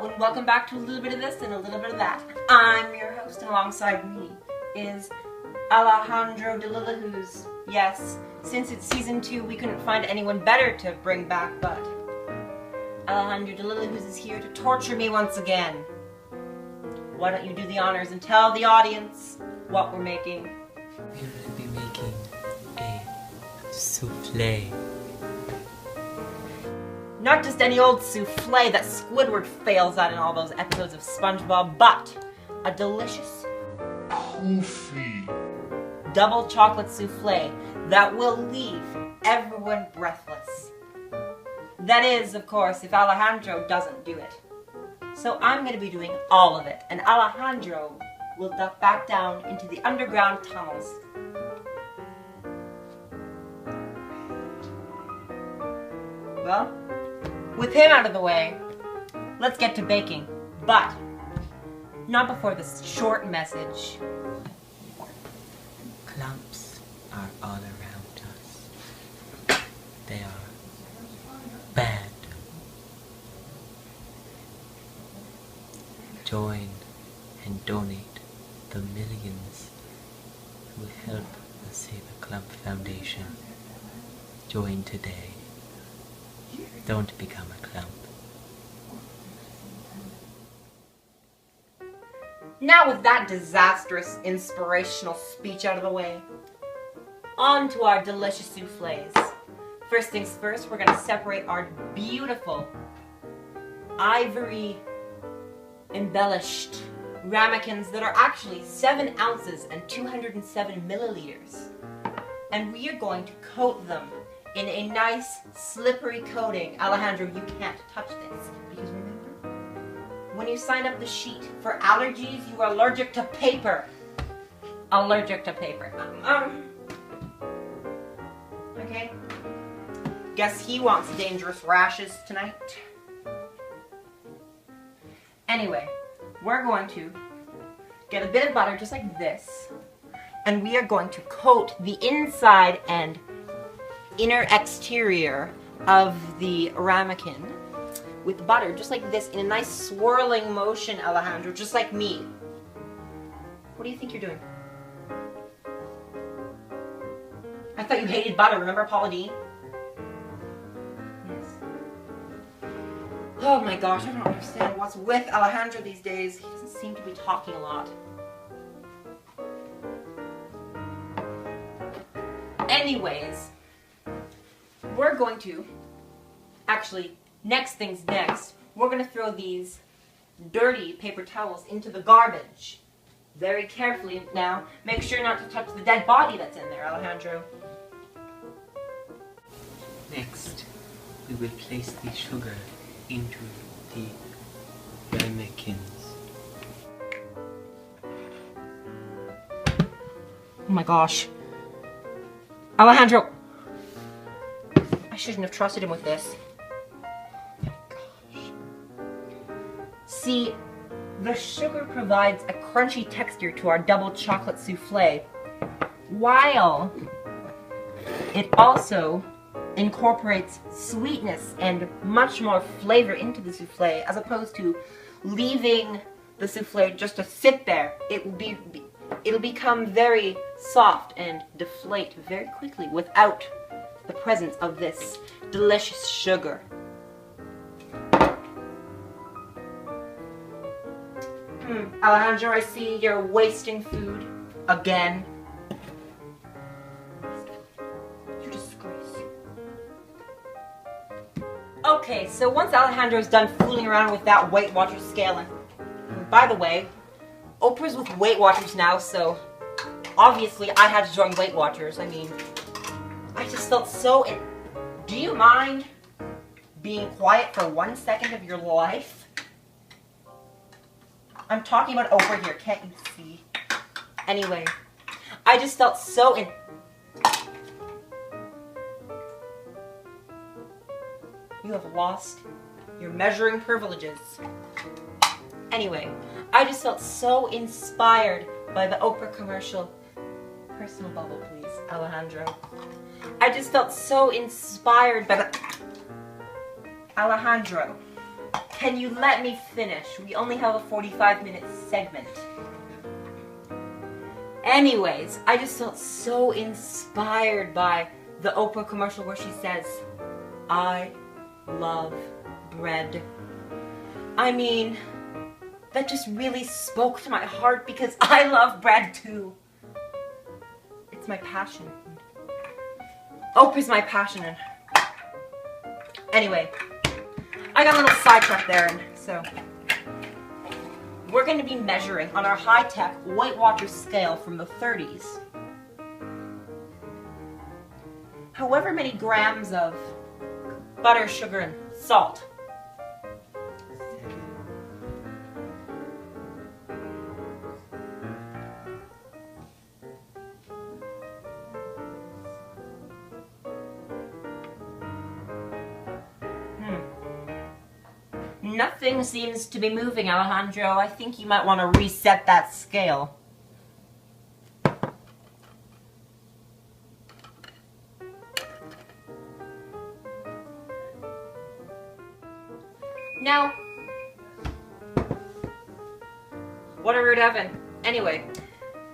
Hello and welcome back to a little bit of this and a little bit of that. I'm your host, and alongside me is Alejandro DeLillahooz. Yes, since it's season 2 we couldn't find anyone better to bring back, but Alejandro DeLillahooz is here to torture me once again. Why don't you do the honors and tell the audience what we're making? We're going to be making a soufflé. Not just any old souffle that Squidward fails at in all those episodes of SpongeBob, but a delicious Poofy double chocolate souffle that will leave everyone breathless. That is, of course, if Alejandro doesn't do it. So I'm going to be doing all of it, and Alejandro will duck back down into the underground tunnels. Well, with him out of the way, let's get to baking. But not before this short message. Clumps are all around us. They are bad. Join and donate the millions who help the Save a Clump Foundation. Join today. Don't become a clump. Now with that disastrous inspirational speech out of the way, on to our delicious souffles. First things first, we're going to separate our beautiful ivory embellished ramekins that are actually 7 ounces and 207 milliliters. And we are going to coat them in a nice slippery coating. Alejandro, you can't touch this because remember, when you sign up the sheet for allergies, you are allergic to paper. Allergic to paper. Okay. Guess he wants dangerous rashes tonight. Anyway, we're going to get a bit of butter just like this, and we are going to coat the inside and inner exterior of the ramekin with butter just like this in a nice swirling motion, Alejandro, just like me. What do you think you're doing? I thought you hated butter, remember Paula Deen? Yes. Oh my gosh, I don't understand what's with Alejandro these days. He doesn't seem to be talking a lot. Anyways, we're going to, actually, next things next, we're going to throw these dirty paper towels into the garbage. Very carefully now. Make sure not to touch the dead body that's in there, Alejandro. Next, we will place the sugar into the ramekins. Oh my gosh. Alejandro! I shouldn't have trusted him with this. Oh my gosh. See, the sugar provides a crunchy texture to our double chocolate souffle, while it also incorporates sweetness and much more flavor into the souffle, as opposed to leaving the souffle just to sit there. It'll become very soft and deflate very quickly without the presence of this delicious sugar. Alejandro, I see you're wasting food again. You disgrace. Okay, so once Alejandro's done fooling around with that Weight Watchers scale, and by the way, Oprah's with Weight Watchers now, so obviously I had to join Weight Watchers. I mean, I just felt so Do you mind being quiet for 1 second of your life? I'm talking about Oprah here, can't you see? Anyway, I just felt so You have lost your measuring privileges. Anyway, I just felt so inspired by the Oprah commercial. Personal bubble, please, Alejandro. I just felt so inspired by the... Alejandro, Can you let me finish? We only have a 45-minute segment. Anyways, I just felt so inspired by the Oprah commercial where she says, "I love bread." I mean, that just really spoke to my heart because I love bread too. It's my passion. Oprah's my passion. And anyway, I got a little sidetracked there, and so we're going to be measuring on our high-tech Weight Watchers scale from the 30s. However many grams of butter, sugar, and salt. Nothing seems to be moving, Alejandro. I think you might want to reset that scale. Now, what a rude oven. Anyway,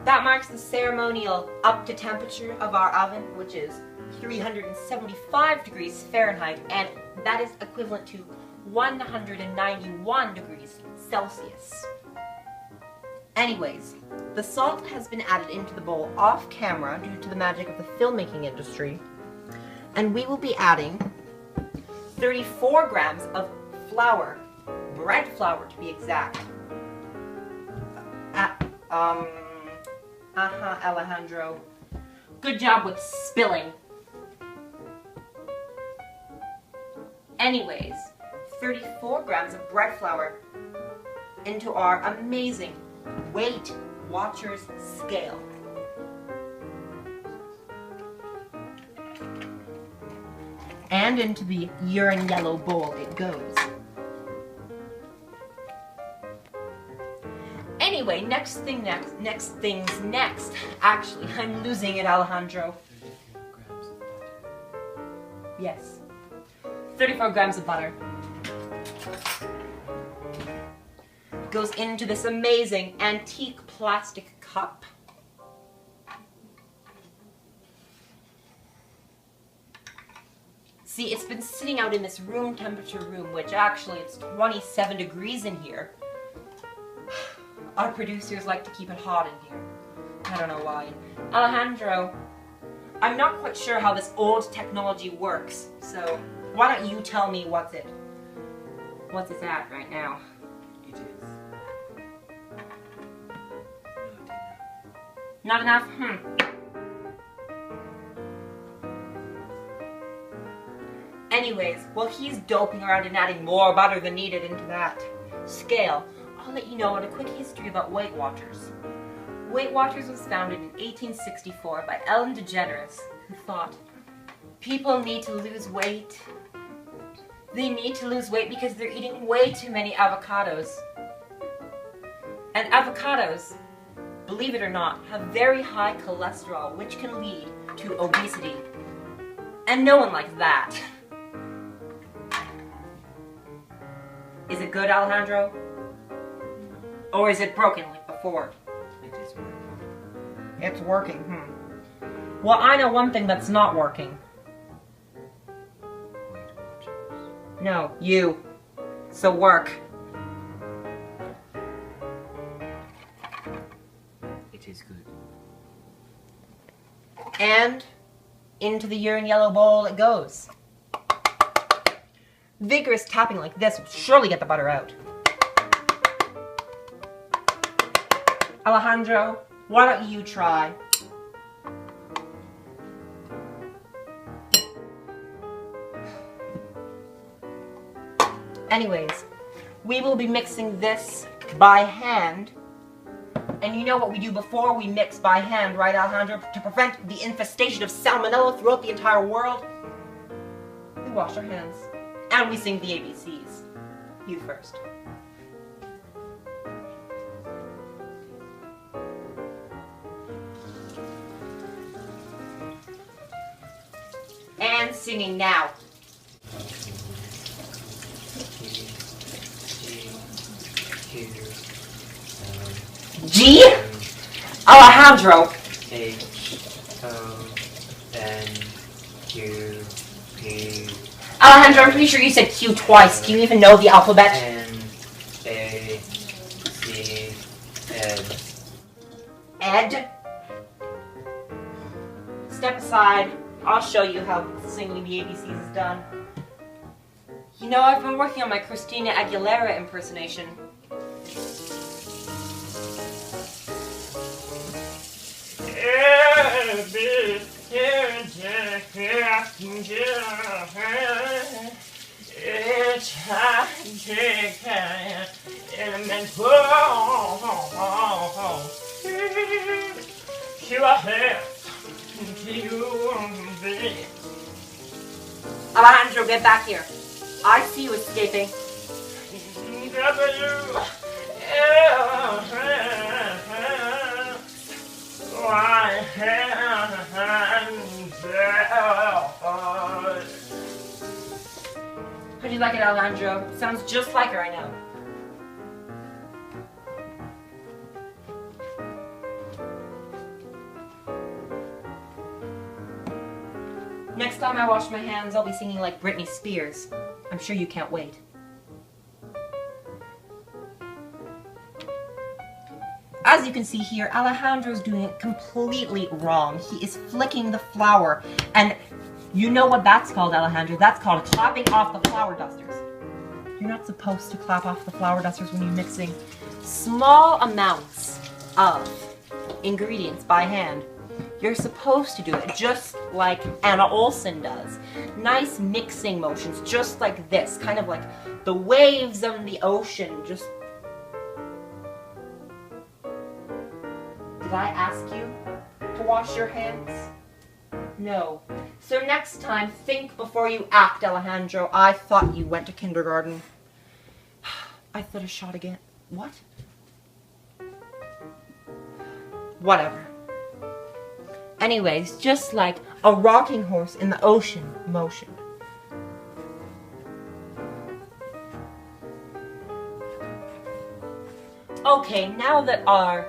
that marks the ceremonial up to temperature of our oven, which is 375 degrees Fahrenheit, and that is equivalent to 191 degrees Celsius. Anyways, the salt has been added into the bowl off camera due to the magic of the filmmaking industry, and we will be adding 34 grams of flour, bread flour to be exact. Alejandro. Good job with spilling. Anyways, 34 grams of bread flour into our amazing Weight Watchers scale. And into the urine yellow bowl it goes. Anyway, next things next. Actually, I'm losing it, Alejandro. Yes. 34 grams of butter goes into this amazing antique plastic cup. See, it's been sitting out in this room temperature room, which actually it's 27 degrees in here. Our producers like to keep it hot in here. I don't know why. Alejandro, I'm not quite sure how this old technology works, so why don't you tell me what's it at right now? It is Not enough? Anyways, while he's doping around and adding more butter than needed into that scale, I'll let you know a quick history about Weight Watchers. Weight Watchers was founded in 1864 by Ellen DeGeneres, who thought, people need to lose weight. They need to lose weight because they're eating way too many avocados. And avocados, believe it or not, have very high cholesterol, which can lead to obesity. And no one likes that. Is it good, Alejandro? Or is it broken like before? It is working. It's working, Well, I know one thing that's not working. Weight Watchers. No, you. So work. It is good. And into the urine yellow bowl it goes. Vigorous tapping like this will surely get the butter out. Alejandro, why don't you try? Anyways, we will be mixing this by hand. And you know what we do before we mix by hand, right, Alejandro? To prevent the infestation of salmonella throughout the entire world, we wash our hands. And we sing the ABCs. You first. And singing now. G? Alejandro! H-O-N-Q-P Alejandro, I'm pretty sure you said Q twice. Do you even know the alphabet? N-A-C-Ed. Ed? Step aside. I'll show you how singing the ABCs is done. You know, I've been working on my Christina Aguilera impersonation. Alejandro, get back here. I see you escaping. How do you like it, Alejandro? Sounds just like her, I know. Next time I wash my hands, I'll be singing like Britney Spears. I'm sure you can't wait. As you can see here, Alejandro's doing it completely wrong. He is flicking the flour, and you know what that's called, Alejandro? That's called clapping off the flour dusters. You're not supposed to clap off the flour dusters when you're mixing small amounts of ingredients by hand. You're supposed to do it just like Anna Olsen does. Nice mixing motions, just like this, kind of like the waves of the ocean. Just. Did I ask you to wash your hands? No. So next time, think before you act, Alejandro. I thought you went to kindergarten. I thought a shot again. What? Whatever. Anyways, just like a rocking horse in the ocean motion. Okay, now that our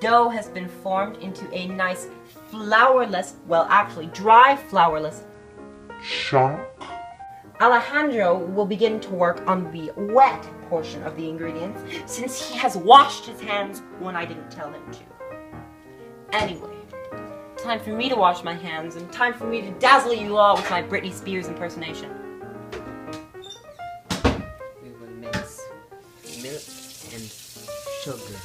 dough has been formed into a nice flourless, well actually dry flourless chunk, Alejandro will begin to work on the wet portion of the ingredients since he has washed his hands when I didn't tell him to. Anyway, time for me to wash my hands and time for me to dazzle you all with my Britney Spears impersonation. We will mix milk and sugar.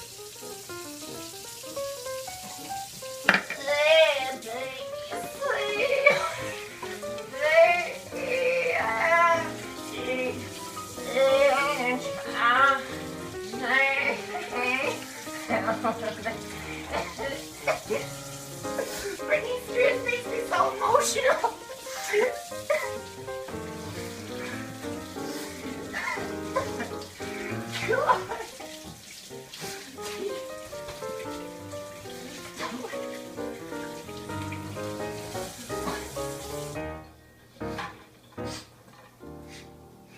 Britney Spears makes me so emotional. God.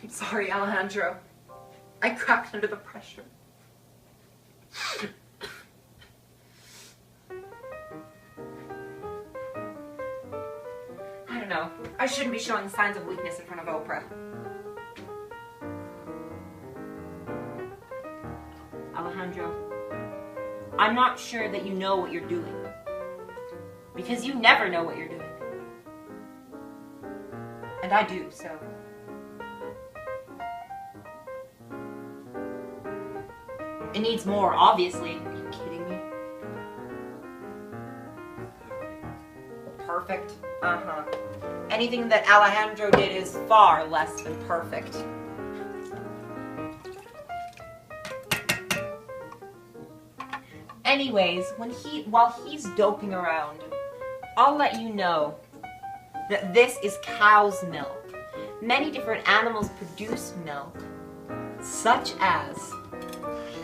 I'm sorry, Alejandro. I cracked under the pressure. I don't know. I shouldn't be showing signs of weakness in front of Oprah. Alejandro, I'm not sure that you know what you're doing. Because you never know what you're doing. And I do, so. It needs more, obviously. Are you kidding me? Perfect. Uh-huh. Anything that Alejandro did is far less than perfect. Anyways, while he's doping around, I'll let you know that this is cow's milk. Many different animals produce milk, such as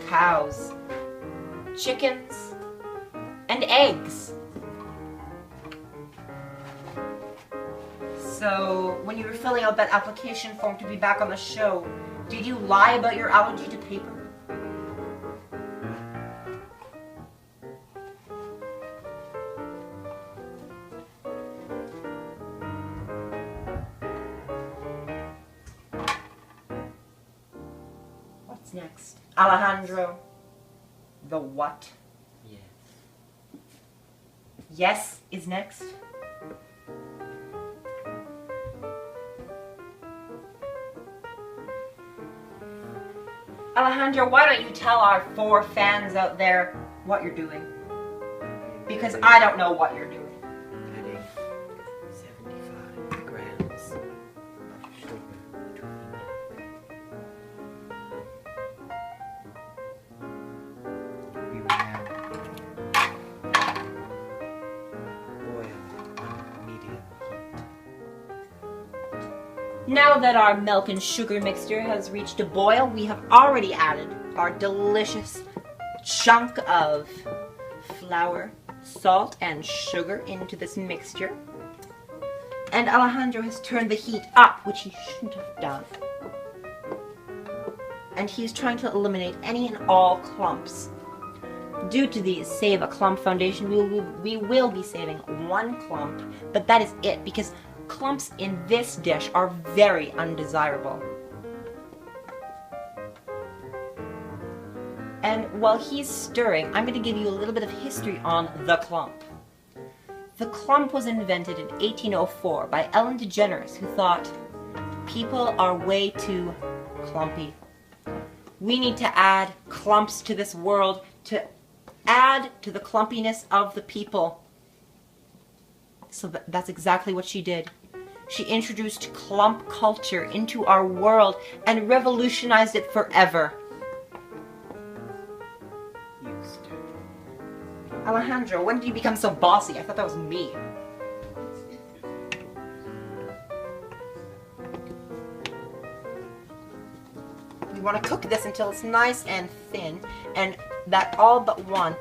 cows, chickens, and eggs. So, when you were filling out that application form to be back on the show, did you lie about your allergy to paper? What's next? Alejandro. The what? Yes. Yes is next. Alejandro, why don't you tell our 4 fans out there what you're doing? Because I don't know what you're doing. Adding 75 grams of sugar between we will now boil on medium heat. Now that our milk and sugar mixture has reached a boil, we have already added our delicious chunk of flour, salt, and sugar into this mixture. And Alejandro has turned the heat up, which he shouldn't have done. And he's trying to eliminate any and all clumps. Due to the Save a Clump Foundation, we will be saving 1 clump, but that is it, because clumps in this dish are very undesirable. And while he's stirring, I'm going to give you a little bit of history on the clump. The clump was invented in 1804 by Ellen DeGeneres, who thought, people are way too clumpy. We need to add clumps to this world to add to the clumpiness of the people. So that's exactly what she did. She introduced clump culture into our world and revolutionized it forever. Alejandro, when did you become so bossy? I thought that was me. We want to cook this until it's nice and thin, and that all but one.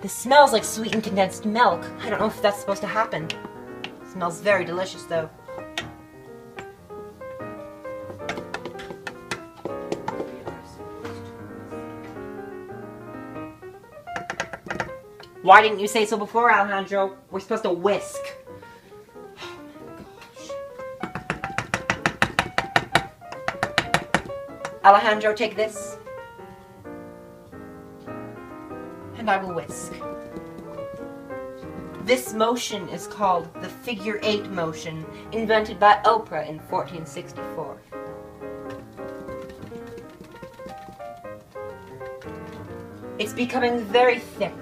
This smells like sweetened condensed milk. I don't know if that's supposed to happen. It smells very delicious though. Why didn't you say so before, Alejandro? We're supposed to whisk. Oh my gosh. Alejandro, take this. And I will whisk. This motion is called the figure 8 motion, invented by Oprah in 1464. It's becoming very thick.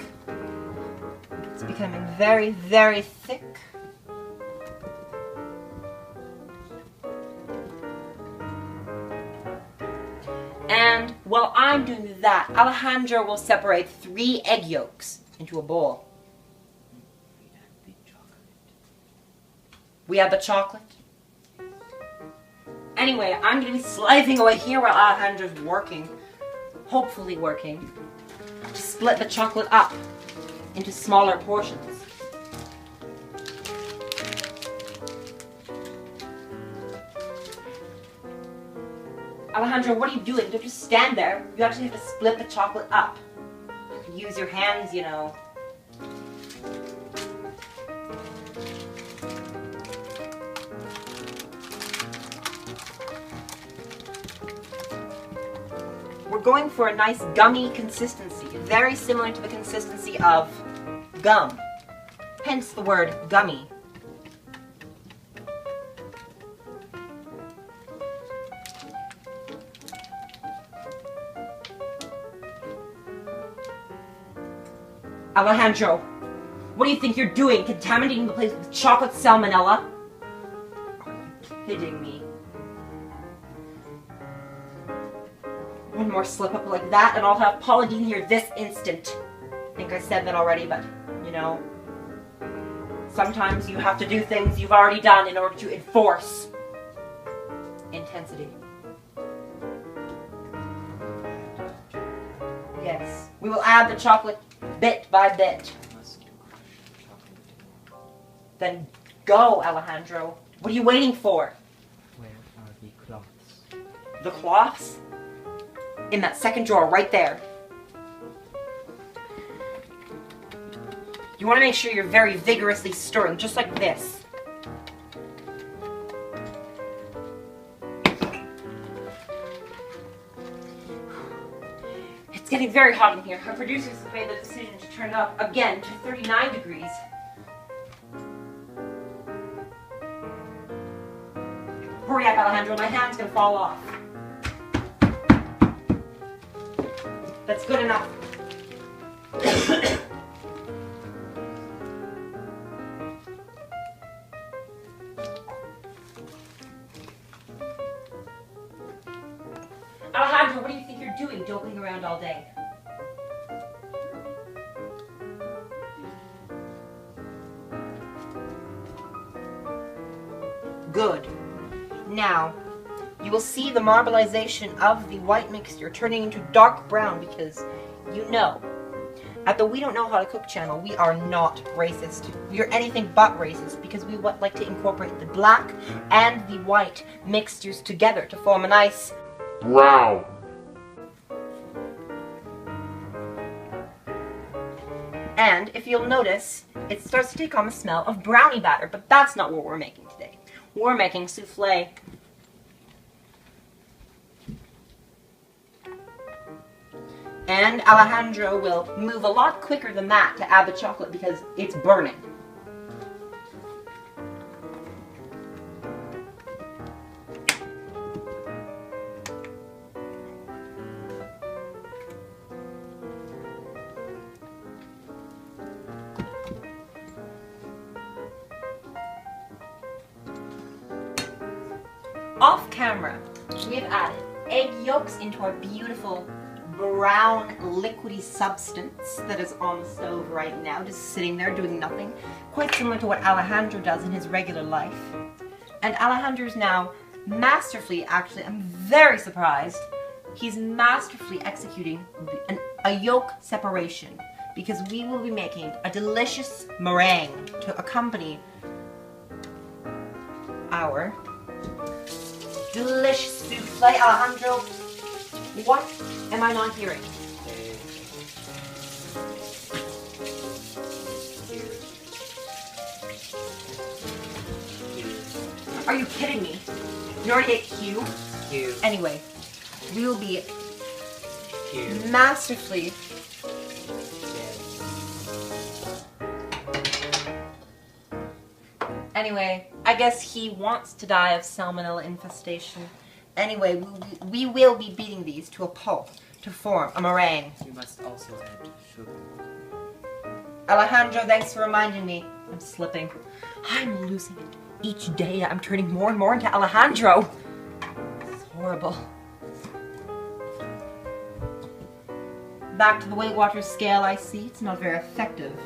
It's becoming very, very thick. And while I'm doing that, Alejandro will separate 3 egg yolks into a bowl. We have the chocolate. Anyway, I'm going to be slaving away here while Alejandro's working, hopefully working, to split the chocolate up into smaller portions. Alejandro, what are you doing? Don't just stand there. You actually have to split the chocolate up. You can use your hands, you know. We're going for a nice gummy consistency, very similar to the consistency of gum. Hence the word gummy. Alejandro, what do you think you're doing? Contaminating the place with chocolate salmonella? Are you kidding me? One more slip up like that and I'll have Paula Dean here this instant. I think I said that already, but, you know, sometimes you have to do things you've already done in order to enforce intensity. Yes, we will add the chocolate bit by bit. Then go, Alejandro. What are you waiting for? Where are the cloths? The cloths? In that second drawer right there. You want to make sure you're very vigorously stirring, just like this. It's getting very hot in here. Our producers have made the decision to turn it up again to 39 degrees. Hurry up, Alejandro, my hand's gonna fall off. That's good enough. Alejandro, what do you think you're doing doping around all day? Good. Now, you will see the marbleization of the white mixture turning into dark brown because you know, at the We Don't Know How to Cook channel, we are not racist. We are anything but racist because we like to incorporate the black and the white mixtures together to form a nice brown. And if you'll notice, it starts to take on the smell of brownie batter, but that's not what we're making today. We're making soufflé. And Alejandro will move a lot quicker than that to add the chocolate because it's burning. Off camera, we have added egg yolks into our beautiful brown liquidy substance that is on the stove right now, just sitting there doing nothing, quite similar to what Alejandro does in his regular life. And Alejandro's now masterfully, actually, I'm very surprised, he's masterfully executing a yolk separation because we will be making a delicious meringue to accompany our delicious soufflé. Alejandro, what am I not hearing? Are you kidding me? You already hit Q? Q. Anyway, we will be Q. masterfully Anyway, I guess he wants to die of salmonella infestation. Anyway, we will be beating these to a pulp to form a meringue. You must also add sugar. Alejandro, thanks for reminding me. I'm slipping. I'm losing it. Each day I'm turning more and more into Alejandro. It's horrible. Back to the Weight Watchers scale, I see. It's not very effective.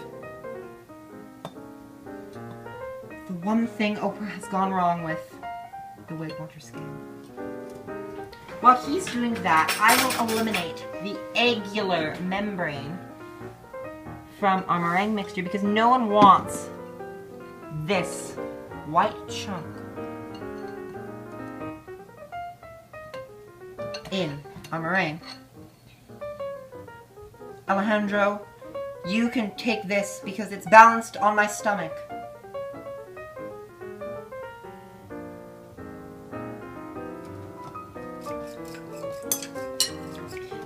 The one thing Oprah has gone wrong with the Weight Watchers scale. While he's doing that, I will eliminate the eggular membrane from our meringue mixture because no one wants this white chunk in our meringue. Alejandro, you can take this because it's balanced on my stomach.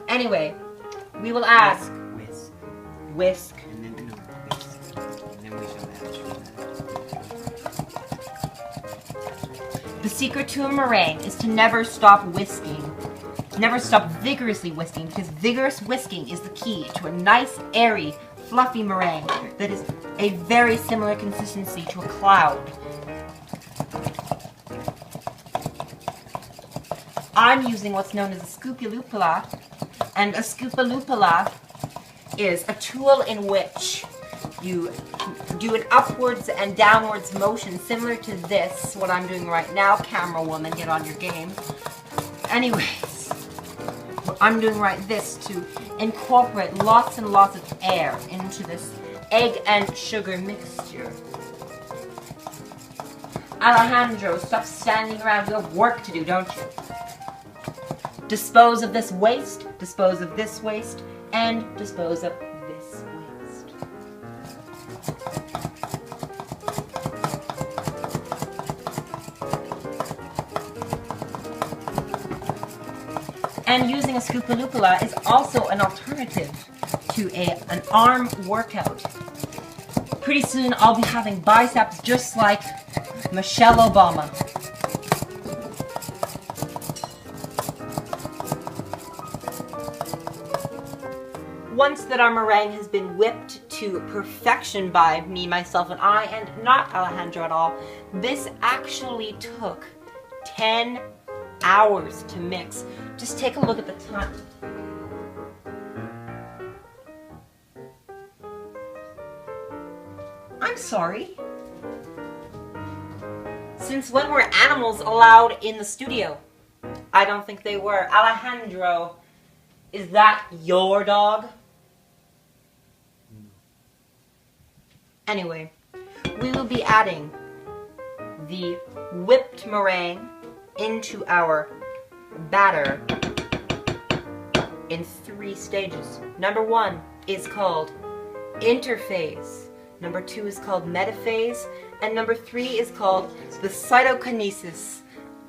Anyway, we will add whisk. And then no, whisk. And then we shall add sugar. The secret to a meringue is to never stop whisking. Never stop vigorously whisking because vigorous whisking is the key to a nice, airy, fluffy meringue that is a very similar consistency to a cloud. I'm using what's known as a scoopulupula, and a scoopulupula is a tool in which you do an upwards and downwards motion similar to this, what I'm doing right now. Camera woman, get on your game. Anyways, what I'm doing this to incorporate lots and lots of air into this egg and sugar mixture. Alejandro, stop standing around. You have work to do, don't you? Dispose of this waste, dispose of this waste, and dispose of this waste. And using a scoopaloopola is also an alternative to an arm workout. Pretty soon I'll be having biceps just like Michelle Obama. Once that our meringue has been whipped to perfection by me, myself, and I, and not Alejandro at all, this actually took 10 hours to mix. Just take a look at the time. I'm sorry. Since when were animals allowed in the studio? I don't think they were. Alejandro, is that your dog? Anyway, we will be adding the whipped meringue into our batter in 3 stages. Number 1 is called interphase. Number 2 is called metaphase. And number 3 is called the cytokinesis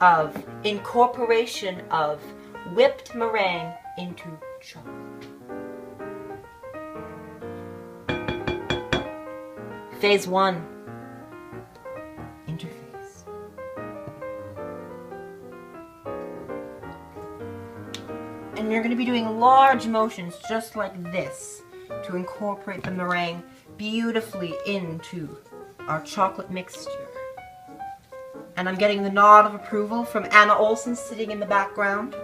of incorporation of whipped meringue into chocolate. Phase 1, interphase. And you're going to be doing large motions just like this to incorporate the meringue beautifully into our chocolate mixture. And I'm getting the nod of approval from Anna Olsen sitting in the background.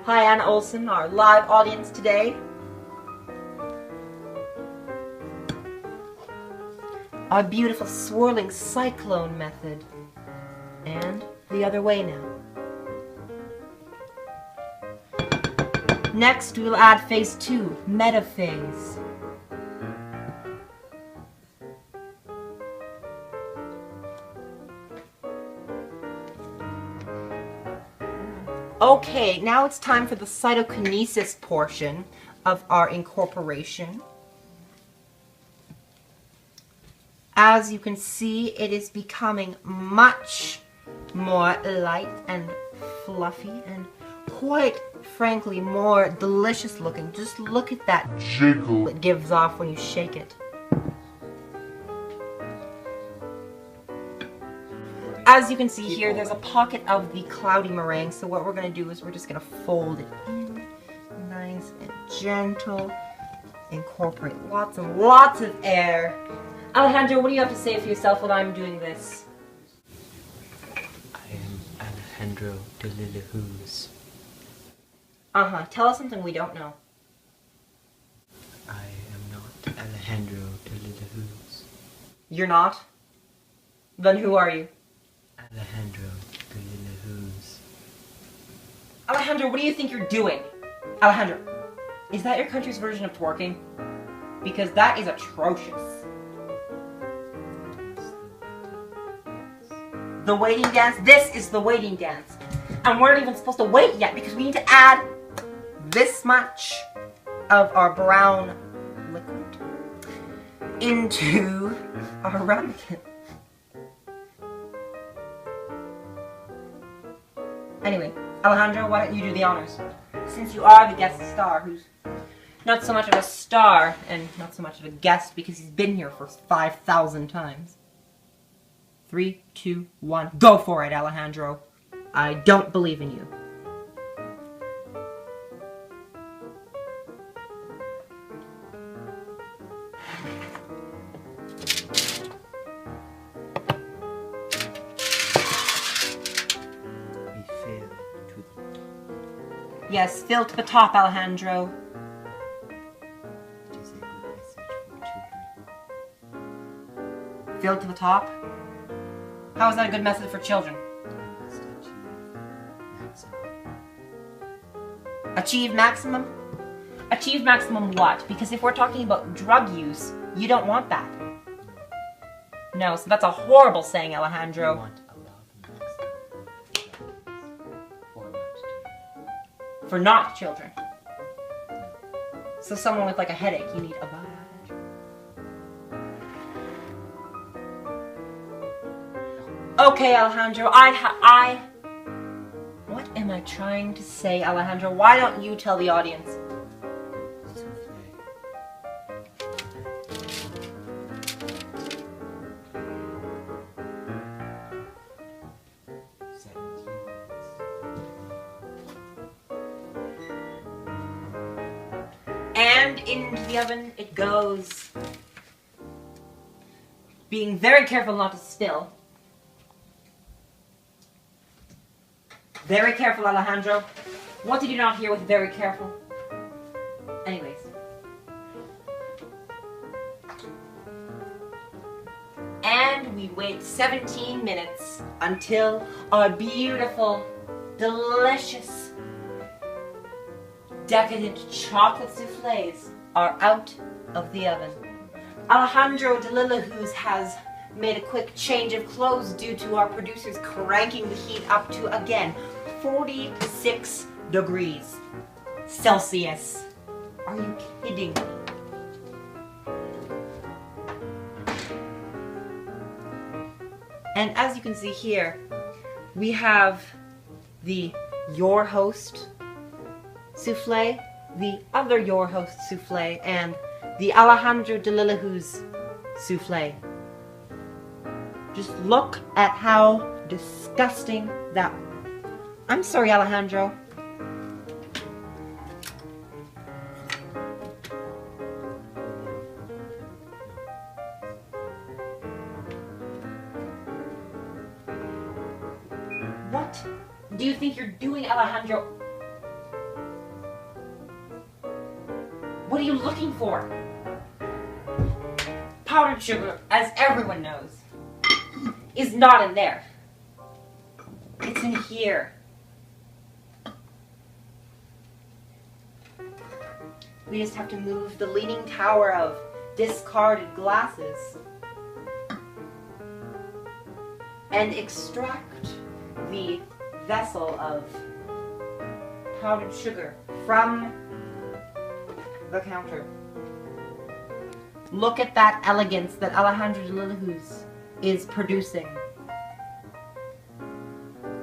Hi Anna Olsen, our live audience today. Our beautiful swirling cyclone method. And the other way now. Next, we will add phase 2, metaphase. Okay, now it's time for the cytokinesis portion of our incorporation. As you can see, it is becoming much more light and fluffy and quite frankly more delicious looking. Just look at that Jiggle. it gives off when you shake it. As you can see here, there's a pocket of the cloudy meringue, so what we're going to do is we're just going to fold it in, nice and gentle, incorporate lots and lots of air. Alejandro, what do you have to say for yourself while I'm doing this? I am Alejandro DeLillahooz. Tell us something we don't know. I am not Alejandro DeLillahooz. You're not? Then who are you? Alejandro DeLillahooz. Alejandro, what do you think you're doing? Alejandro, is that your country's version of twerking? Because that is atrocious. The waiting dance? This is the waiting dance. And we're not even supposed to wait yet because we need to add this much of our brown liquid into our ramekin. Anyway, Alejandro, why don't you do the honors? Since you are the guest star, who's not so much of a star and not so much of a guest because he's been here for 5,000 times. 3, 2, 1, go for it, Alejandro. I don't believe in you. Yes, fill to the top, Alejandro. It is a good message for children. Fill to the top? How is that a good message for children? Must Achieve achieve maximum. maximum? Achieve maximum what? Because if we're talking about drug use, you don't want that. No, so that's a horrible saying, You Alejandro. want above maximum. For not children. For not children. So someone with like a headache, you need above. Okay, Alejandro, what? am I trying to say, Alejandro? Why don't you tell the audience? Soufflé. 17 minutes. And into the oven it goes. Being very careful not to spill. Very careful, Alejandro. What did you not hear with very careful? Anyways. And we wait 17 minutes until our beautiful, delicious, decadent chocolate soufflés are out of the oven. Alejandro DeLillahooz has made a quick change of clothes due to our producers cranking the heat up to, again, 46 degrees Celsius. Are you kidding me? And as you can see here, we have the Your Host soufflé, the other Your Host soufflé, and the Alejandro DeLillahooz soufflé. Just look at how disgusting that. I'm sorry, Alejandro. What do you think you're doing, Alejandro? What are you looking for? Powdered sugar, as everyone knows, is not in there. It's in here. We just have to move the leaning tower of discarded glasses and extract the vessel of powdered sugar from the counter. Look at that elegance that Alejandro DeLillahooz is producing.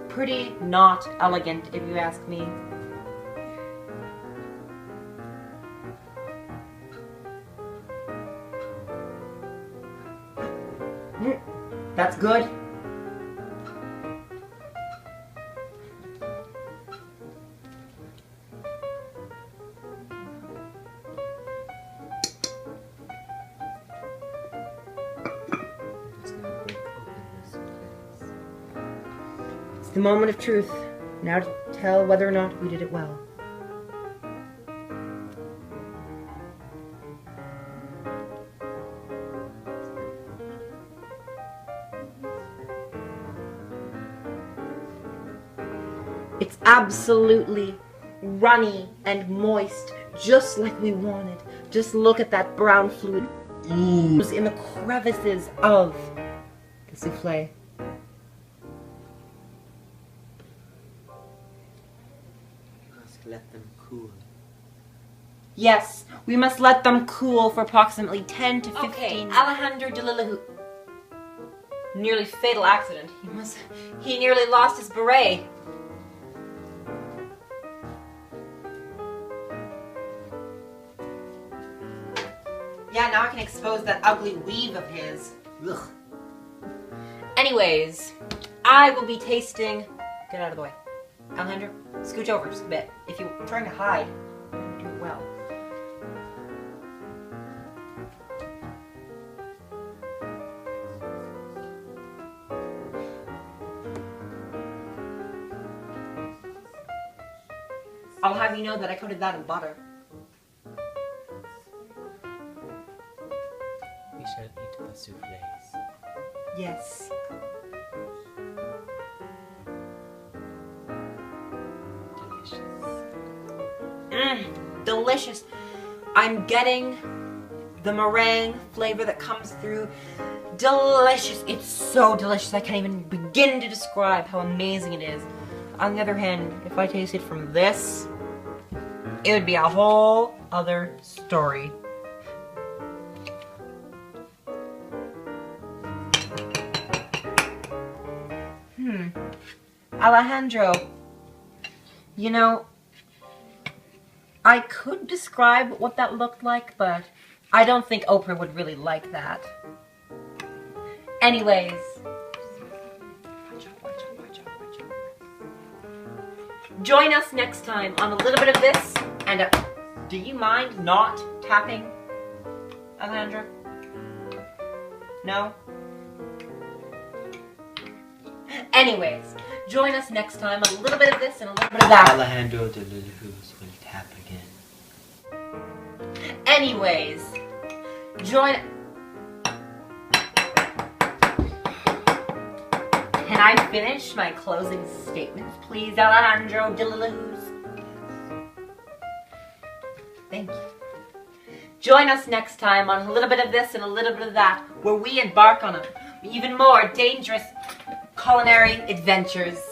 Pretty not elegant, if you ask me. That's good. It's the moment of truth. Now to tell whether or not we did it well. It's absolutely runny and moist, just like we wanted. Just look at that brown fluid in the crevices of the soufflé. Let them cool. Yes, we must let them cool for approximately 10 to 15. Okay, Alejandro DeLillahooz. Nearly fatal accident. He nearly lost his beret. Yeah, now I can expose that ugly weave of his. Ugh. Anyways, I will be tasting. Get out of the way. Alejandro, scooch over just a bit. If you're trying to hide, you don't do well. I'll have you know that I coated that in butter. We shall eat the soufflés. Yes. Delicious. I'm getting the meringue flavor that comes through. Delicious. It's so delicious. I can't even begin to describe how amazing it is. On the other hand, if I tasted from this, it would be a whole other story. Alejandro, You know, I could describe what that looked like, but I don't think Oprah would really like that. Anyways, join us next time on a little bit of this and do you mind not tapping, Alejandro? No? Anyways, join us next time on a little bit of this and a little bit of that. Alejandro DeLillahooz will tap again. Anyways, join... Can I finish my closing statements, please, Alejandro DeLillahooz? Thank you. Join us next time on a little bit of this and a little bit of that, where we embark on even more dangerous culinary adventures.